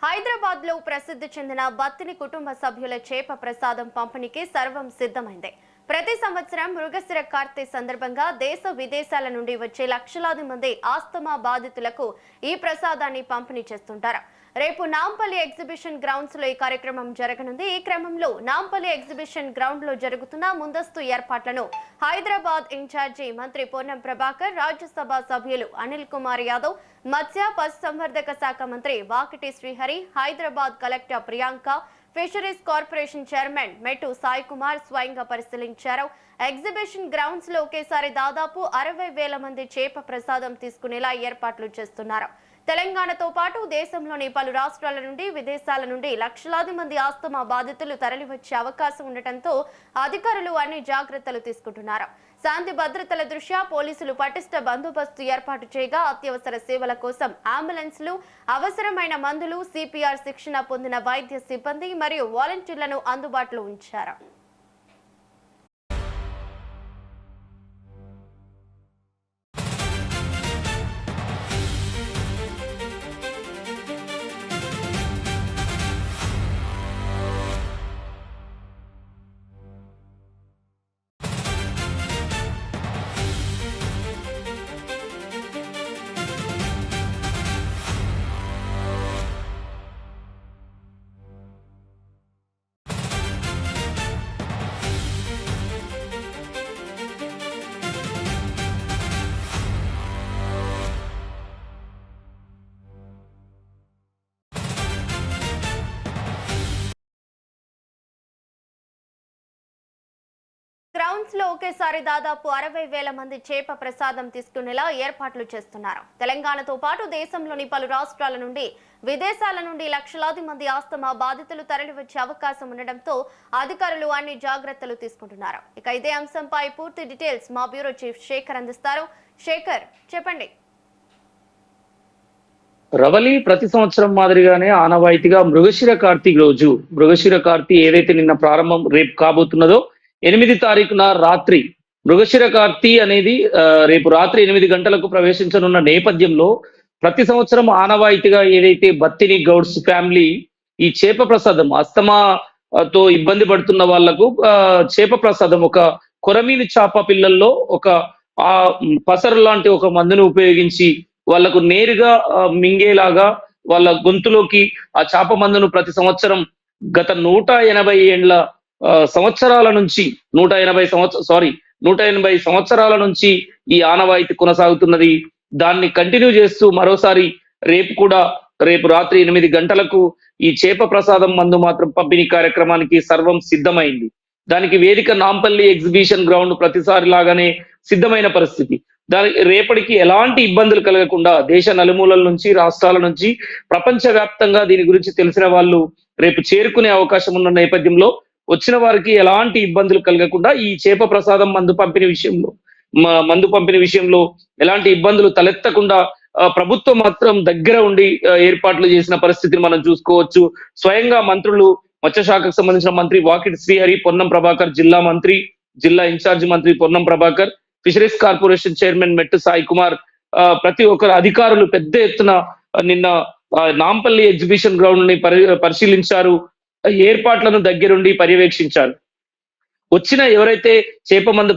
హైదరాబాద్ లో ప్రసిద్ధి చెందిన బత్తిని కుటుంబ సభ్యుల చేప ప్రసాదం పంపిణీకి సర్వం సిద్ధమైంది. ప్రతి సంవత్సరం మృగశిర కార్తె సందర్భంగా దేశ విదేశాల నుండి వచ్చే లక్షలాది మంది ఆస్తమా బాధితులకు ఈ ప్రసాదాన్ని పంపిణీ చేస్తుంటారు. రేపు నాంపల్లి ఎగ్జిబిషన్ గ్రౌండ్స్ లో ఈ కార్యక్రమం జరగనుంది. ఈ క్రమంలో నాంపల్లి ఎగ్జిబిషన్ గ్రౌండ్ లో జరుగుతున్న ముందస్తు ఏర్పాట్లను హైదరాబాద్ ఇన్ఛార్జి మంత్రి పొన్నం ప్రభాకర్, రాజ్యసభ సభ్యులు అనిల్ కుమార్ యాదవ్, మత్స్య పశుసంవర్ధక శాఖ మంత్రి Vakiti Srihari, Hyderabad collector Priyanka, fisheries corporation chairman మెట్టు సాయి కుమార్ స్వయంగా పరిశీలించారు. ఎగ్జిబిషన్ గ్రౌండ్స్ లో ఒకేసారి దాదాపు 60,000 మంది చేప ప్రసాదం తీసుకునేలా ఏర్పాట్లు చేస్తున్నారు. తెలంగాణతో పాటు దేశంలోని పలు రాష్ట్రాల నుండి, విదేశాల నుండి లక్షలాది మంది ఆస్తమా బాధితులు తరలివచ్చే అవకాశం ఉండటంతో అధికారులు అన్ని జాగ్రత్తలు తీసుకుంటున్నారు. శాంతి భద్రతల దృష్ట్యా పోలీసులు పటిష్ట బందోబస్తు ఏర్పాటు చేయగా అత్యవసర సేవల కోసం అంబులెన్స్లు, అవసరమైన మందులు, సిపిఆర్ శిక్షణ పొందిన వైద్య సిబ్బంది మరియు వాలంటీర్లను అందుబాటులో ఉంచారు. గ్రౌండ్స్ లో ఒకేసారి దాదాపు 60,000 మంది చేప ప్రసాదం తీసుకునేలా ఏర్పాట్లు చేస్తున్నారు. తెలంగాణతో పాటు దేశంలోని పలు రాష్ట్రాల నుండి, విదేశాల నుండి లక్షలాది మంది ఆస్తమా బాధితులు తరలివచ్చే అవకాశం ఉండడంతో అధికారులు అన్ని జాగ్రత్తలు తీసుకుంటున్నారు. ఇక ఇదే అంశంపై పూర్తి డీటెయిల్స్ మా బ్యూరో చీఫ్ శేఖర్ అందిస్తారు. శేఖర్, చెప్పండి. రవలి ప్రతి సంవత్సరం మాదిరిగానే ఆనవాయితీగా మృగశిర కార్తీ ఏదైతే నిన్న ప్రారంభం రేపు కాబోతున్నదో 8 తారీఖున రాత్రి మృగశిర కార్తీ అనేది రేపు రాత్రి 8 గంటలకు ప్రవేశించనున్న నేపథ్యంలో ప్రతి సంవత్సరం ఆనవాయితీగా ఏదైతే బత్తిని గౌడ్స్ ఫ్యామిలీ ఈ చేప ప్రసాదం అస్తమాతో ఇబ్బంది పడుతున్న వాళ్లకు చేప ప్రసాదం ఒక కొరమీని చేప పిల్లల్లో ఒక పసరు లాంటి ఒక మందును ఉపయోగించి వాళ్లకు నేరుగా మింగేలాగా వాళ్ళ గొంతులోకి ఆ చేప మందును ప్రతి సంవత్సరం గత 180 ఏండ్ల సంవత్సరాల నుంచి 180 సంవత్సరాల నుంచి ఈ ఆనవాయితీ కొనసాగుతున్నది. దాన్ని కంటిన్యూ చేస్తూ మరోసారి రేపు రాత్రి 8 గంటలకు ఈ చేప ప్రసాదం మందు మాత్రం పంపిణీ కార్యక్రమానికి సర్వం సిద్ధమైంది. దానికి వేదిక నాంపల్లి ఎగ్జిబిషన్ గ్రౌండ్ ప్రతిసారి లాగానే సిద్ధమైన పరిస్థితి. రేపటికి ఎలాంటి ఇబ్బందులు కలగకుండా దేశ నలుమూలల నుంచి, రాష్ట్రాల నుంచి, ప్రపంచవ్యాప్తంగా దీని గురించి తెలిసిన వాళ్ళు రేపు చేరుకునే అవకాశం ఉన్న నేపథ్యంలో వచ్చిన వారికి ఎలాంటి ఇబ్బందులు కలగకుండా ఈ చేప ప్రసాదం మందు పంపిణీ విషయంలో ఎలాంటి ఇబ్బందులు తలెత్తకుండా ప్రభుత్వం మాత్రం దగ్గర ఉండి ఏర్పాట్లు చేసిన పరిస్థితిని మనం చూసుకోవచ్చు. స్వయంగా మంత్రులు, మత్స్యశాఖకు సంబంధించిన మంత్రి వాకిటి శ్రీహరి, పొన్నం ప్రభాకర్, జిల్లా ఇన్ఛార్జి మంత్రి Ponnam Prabhakar, fisheries corporation chairman మెట్టు సాయి కుమార్, ప్రతి ఒక్కరు అధికారులు పెద్ద ఎత్తున నిన్న నాంపల్లి ఎగ్జిబిషన్ గ్రౌండ్ ని పరిశీలించారు. ఏర్పాట్లను దగ్గరుండి పర్యవేక్షించారు. వచ్చిన ఎవరైతే చేప మందు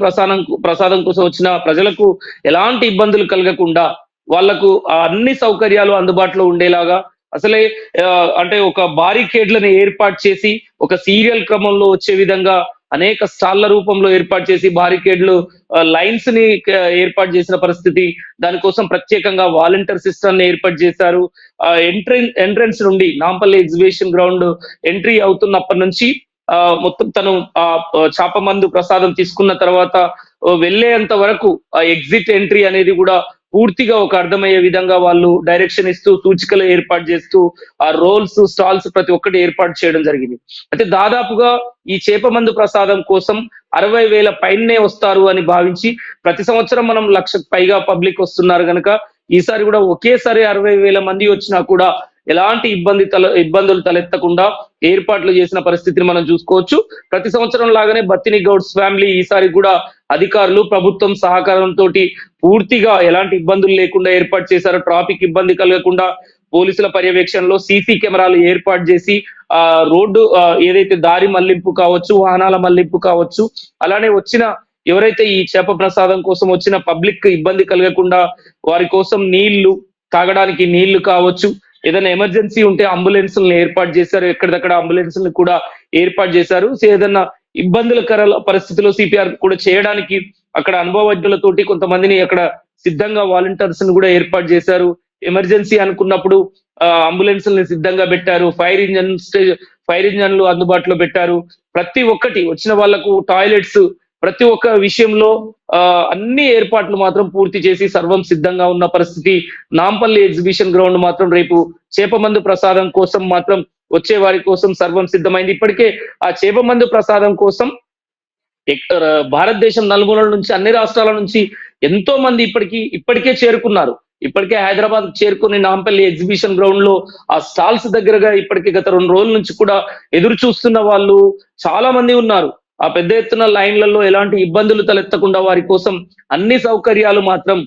ప్రసాదం కోసం వచ్చిన ప్రజలకు ఎలాంటి ఇబ్బందులు కలగకుండా వాళ్లకు అన్ని సౌకర్యాలు అందుబాటులో ఉండేలాగా అసలే అంటే ఒక బారికేడ్లను ఏర్పాటు చేసి ఒక సీరియల్ క్రమంలో వచ్చే విధంగా అనేక స్టాళ్ల రూపంలో ఏర్పాటు చేసి బారికేడ్లు లైన్స్ ని ఏర్పాటు చేసిన పరిస్థితి. దానికోసం ప్రత్యేకంగా వాలంటీర్ సిస్టమ్ ని ఏర్పాటు చేశారు. ఎంట్రన్స్ నుండి నాంపల్లి ఎగ్జిబిషన్ గ్రౌండ్ ఎంట్రీ అవుతున్నప్పటి నుంచి మొత్తం తను చేప మందు ప్రసాదం తీసుకున్న తర్వాత వెళ్లేంత వరకు ఆ ఎగ్జిట్ ఎంట్రీ అనేది కూడా పూర్తిగా ఒక అర్థమయ్యే విధంగా వాళ్ళు డైరెక్షన్ ఇస్తూ, సూచికలు ఏర్పాటు చేస్తూ, ఆ రోల్స్, స్టాల్స్ ప్రతి ఒక్కటి ఏర్పాటు చేయడం జరిగింది. అంటే దాదాపుగా ఈ చేప మందు ప్రసాదం కోసం 60,000 పైనే వస్తారు అని భావించి ప్రతి సంవత్సరం మనం 1,00,000కు పైగా పబ్లిక్ వస్తున్నారు కనుక ఈసారి కూడా ఒకేసారి 60,000 మంది వచ్చినా కూడా ఎలాంటి ఇబ్బందులు తలెత్తకుండా ఏర్పాట్లు చేసిన పరిస్థితిని మనం చూసుకోవచ్చు. ప్రతి సంవత్సరం లాగానే బత్తిని గౌడ్స్ ఫ్యామిలీ ఈసారి కూడా అధికారులు, ప్రభుత్వం సహకారంతో పూర్తిగా ఎలాంటి ఇబ్బందులు లేకుండా ఏర్పాటు చేశారు. ట్రాఫిక్ ఇబ్బంది కలగకుండా పోలీసుల పర్యవేక్షణలో సీసీ కెమెరాలు ఏర్పాటు చేసి రోడ్డు ఏదైతే దారి మళ్లింపు కావచ్చు, వాహనాల మళ్లింపు కావచ్చు, అలానే వచ్చిన ఎవరైతే ఈ చేప ప్రసాదం కోసం వచ్చిన పబ్లిక్ ఇబ్బంది కలగకుండా వారి కోసం నీళ్లు, తాగడానికి నీళ్లు కావచ్చు, ఏదైనా ఎమర్జెన్సీ ఉంటే అంబులెన్స్లను ఏర్పాటు చేశారు. ఎక్కడిదక్కడ అంబులెన్స్లను కూడా ఏర్పాటు చేశారు. సో ఏదన్నా ఇబ్బందులకర పరిస్థితుల్లో సిపిఆర్ కూడా చేయడానికి అక్కడ అనుభవజ్ఞులతోటి కొంతమందిని అక్కడ సిద్ధంగా వాలంటీర్స్ ను కూడా ఏర్పాటు చేశారు. ఎమర్జెన్సీ అనుకున్నప్పుడు అంబులెన్స్లను సిద్ధంగా పెట్టారు. ఫైర్ ఇంజన్లు అందుబాటులో పెట్టారు. ప్రతి ఒక్కటి వచ్చిన వాళ్లకు టాయిలెట్స్, ప్రతి ఒక్క విషయంలో అన్ని ఏర్పాట్లు మాత్రం పూర్తి చేసి సర్వం సిద్ధంగా ఉన్న పరిస్థితి. నాంపల్లి ఎగ్జిబిషన్ గ్రౌండ్ మాత్రం రేపు చేపమందు ప్రసాదం కోసం మాత్రం వచ్చే వారి కోసం సర్వం సిద్ధమైంది. ఇప్పటికే ఆ చేపమందు ప్రసాదం కోసం భారతదేశం నలుమూలల నుంచి, అన్ని రాష్ట్రాల నుంచి ఎంతో మంది ఇప్పటికే చేరుకున్నారు. ఇప్పటికే హైదరాబాద్ చేరుకుని నాంపల్లి ఎగ్జిబిషన్ గ్రౌండ్ లో ఆ స్టాల్స్ దగ్గరగా ఇప్పటికే గత 2 రోజుల నుంచి కూడా ఎదురు చూస్తున్న వాళ్ళు చాలా మంది ఉన్నారు. ఆ పెద్ద ఎత్తున లైన్లలో ఎలాంటి ఇబ్బందులు తలెత్తకుండా వారి కోసం అన్ని సౌకర్యాలు మాత్రం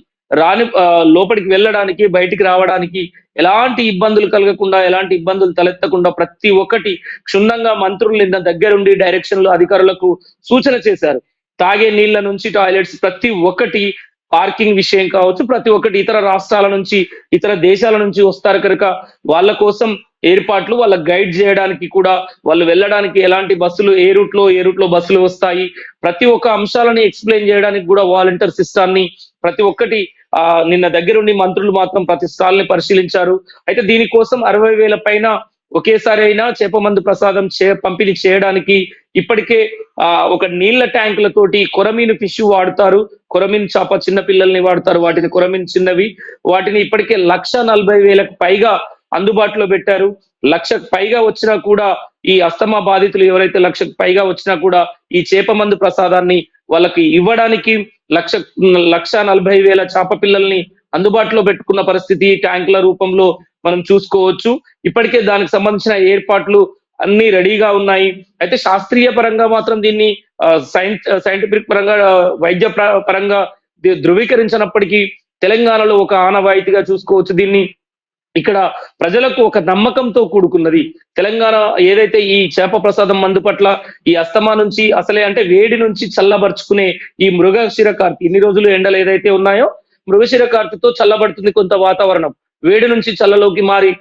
లోపలికి వెళ్ళడానికి, బయటికి రావడానికి ఎలాంటి ఇబ్బందులు కలగకుండా, ఎలాంటి ఇబ్బందులు తలెత్తకుండా ప్రతి ఒక్కటి క్షుణ్ణంగా మంత్రులు నిన్న దగ్గరుండి డైరెక్షన్లు అధికారులకు సూచన చేశారు. తాగే నీళ్ల నుంచి టాయిలెట్స్ ప్రతి ఒక్కటి, పార్కింగ్ విషయం కావచ్చు, ప్రతి ఒక్కటి ఇతర రాష్ట్రాల నుంచి, ఇతర దేశాల నుంచి వస్తారు కనుక వాళ్ళ కోసం ఏర్పాట్లు, వాళ్ళ గైడ్ చేయడానికి కూడా, వాళ్ళు వెళ్ళడానికి ఎలాంటి బస్సులు, ఏ రూట్ లో బస్సులు వస్తాయి, ప్రతి ఒక్క అంశాలని ఎక్స్ప్లెయిన్ చేయడానికి కూడా వాలంటీర్ సిస్టాన్ని ప్రతి ఒక్కటి నిన్న దగ్గరుండి మంత్రులు మాత్రం ప్రతి స్టాల్ ని పరిశీలించారు. అయితే దీనికోసం 60,000 పైన ఒకేసారి అయినా చేపమందు ప్రసాదం పంపిణీ చేయడానికి ఇప్పటికే ఒక నీళ్ల ట్యాంకులతోటి కొరమీను ఫిష్ వాడతారు. కొరమీను చేప చిన్న పిల్లల్ని వాడతారు. వాటిని కొరమీను చిన్నవి, వాటిని ఇప్పటికే 1,40,000కు పైగా అందుబాటులో పెట్టారు. 1,00,000కు పైగా వచ్చినా కూడా ఈ అస్తమా బాధితులు ఎవరైతే 1,00,000కు పైగా వచ్చినా కూడా ఈ చేపమందు ప్రసాదాన్ని వాళ్ళకి ఇవ్వడానికి 1,40,000 చేప పిల్లల్ని అందుబాటులో పెట్టుకున్న పరిస్థితి ట్యాంకుల రూపంలో మనం చూసుకోవచ్చు. ఇప్పటికే దానికి సంబంధించిన ఏర్పాట్లు అన్ని రెడీగా ఉన్నాయి. అయితే శాస్త్రీయ పరంగా మాత్రం దీన్ని సైంటిఫిక్ పరంగా, వైద్య పరంగా ధృవీకరించినప్పటికీ తెలంగాణలో ఒక ఆనవాయితీగా చూసుకోవచ్చు దీన్ని. ఇక్కడ ప్రజలకు ఒక నమ్మకంతో కూడుకున్నది. తెలంగాణ ఏదైతే ఈ చేప ప్రసాదం మందు పట్ల ఈ అస్తమా నుంచి అసలే అంటే వేడి నుంచి చల్లబరుచుకునే ఈ మృగశిర కార్తి, ఇన్ని రోజులు ఎండలు ఏదైతే ఉన్నాయో మృగశిర కార్తితో చల్లబడుతుంది కొంత వాతావరణం. వేడి నుంచి చల్లలోకి మారి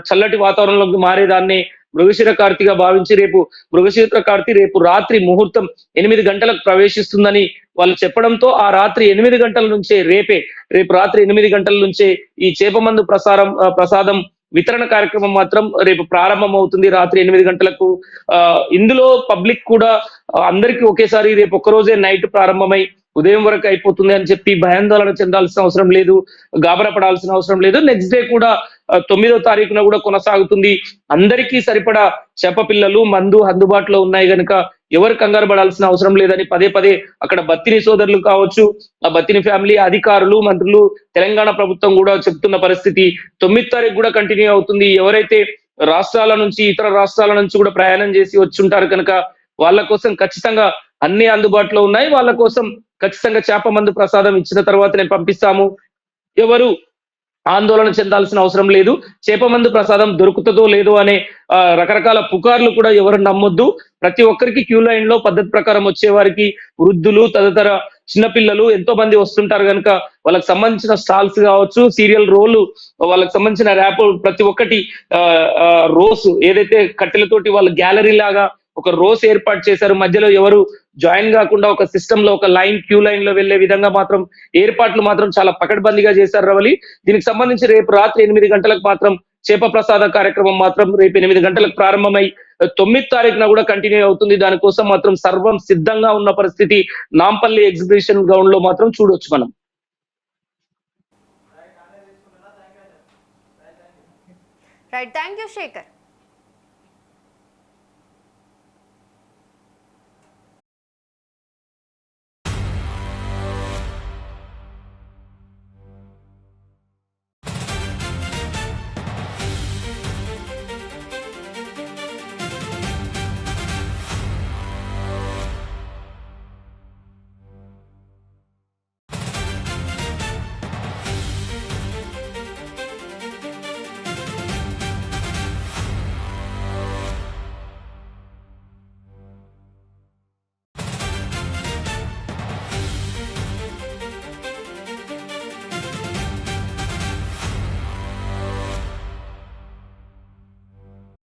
చల్లటి వాతావరణంలోకి మారేదాన్ని మృగశిర కార్తిగా భావించి రేపు మృగశిర కార్తి రేపు రాత్రి ముహూర్తం 8 గంటలకు ప్రవేశిస్తుందని వాళ్ళు చెప్పడంతో ఆ రాత్రి 8 గంటల నుంచే రేపు రాత్రి 8 గంటల నుంచే ఈ చేపమందు ప్రసాదం వితరణ కార్యక్రమం మాత్రం రేపు ప్రారంభం అవుతుంది రాత్రి 8 గంటలకు. ఇందులో పబ్లిక్ కూడా అందరికీ ఒకేసారి రేపు ఒక్కరోజే నైట్ ప్రారంభమై ఉదయం వరకు అయిపోతుంది అని చెప్పి భయాందోళన చెందాల్సిన అవసరం లేదు, గాబరా పడాల్సిన అవసరం లేదు. నెక్స్ట్ డే కూడా 9వ తారీఖున కూడా కొనసాగుతుంది. అందరికీ సరిపడా చేప పిల్లలు, మందు అందుబాటులో ఉన్నాయి కనుక ఎవరు కంగారు పడాల్సిన అవసరం లేదని పదే అక్కడ బత్తిని సోదరులు కావచ్చు, ఆ బత్తిని ఫ్యామిలీ, అధికారులు, మంత్రులు, తెలంగాణ ప్రభుత్వం కూడా చెప్తున్న పరిస్థితి. 9వ తారీఖు కూడా కంటిన్యూ అవుతుంది. ఎవరైతే రాష్ట్రాల నుంచి, ఇతర రాష్ట్రాల నుంచి కూడా ప్రయాణం చేసి వచ్చి ఉంటారు కనుక వాళ్ళ కోసం ఖచ్చితంగా అన్ని అందుబాటులో ఉన్నాయి. వాళ్ళ కోసం ఖచ్చితంగా చేపమందు ప్రసాదం ఇచ్చిన తర్వాతనే పంపిస్తాము. ఎవరు ఆందోళన చెందాల్సిన అవసరం లేదు. చేపమందు ప్రసాదం దొరుకుతుందో లేదో అనే రకరకాల పుకార్లు కూడా ఎవరు నమ్మొద్దు. ప్రతి ఒక్కరికి క్యూ లైన్ లో పద్ధతి ప్రకారం వచ్చే వారికి, వృద్ధులు, తదితర చిన్నపిల్లలు ఎంతో మంది వస్తుంటారు కనుక వాళ్ళకి సంబంధించిన స్టాల్స్ కావచ్చు, సీరియల్ రోలు, వాళ్ళకి సంబంధించిన ర్యాప్, ప్రతి ఒక్కటి రోస్ ఏదైతే కట్టెలతోటి వాళ్ళు గ్యాలరీ లాగా ఒక రోస్ ఏర్పాటు చేశారు. మధ్యలో ఎవరు జాయిన్ కాకుండా ఒక సిస్టమ్ లో ఒక క్యూ లైన్ లో వెళ్లే విధంగా మాత్రం ఏర్పాట్లు మాత్రం చాలా పకడ్బందీగా చేశారు రవలి. దీనికి సంబంధించి రేపు రాత్రి 8 గంటలకు మాత్రం చేప ప్రసాద కార్యక్రమం మాత్రం రేపు 8 గంటలకు ప్రారంభమై 9వ తారీఖున కూడా కంటిన్యూ అవుతుంది. దానికోసం మాత్రం సర్వం సిద్ధంగా ఉన్న పరిస్థితి నాంపల్లి ఎగ్జిబిషన్ గ్రౌండ్ లో మాత్రం చూడొచ్చు మనం. Right, thank you Shekhar.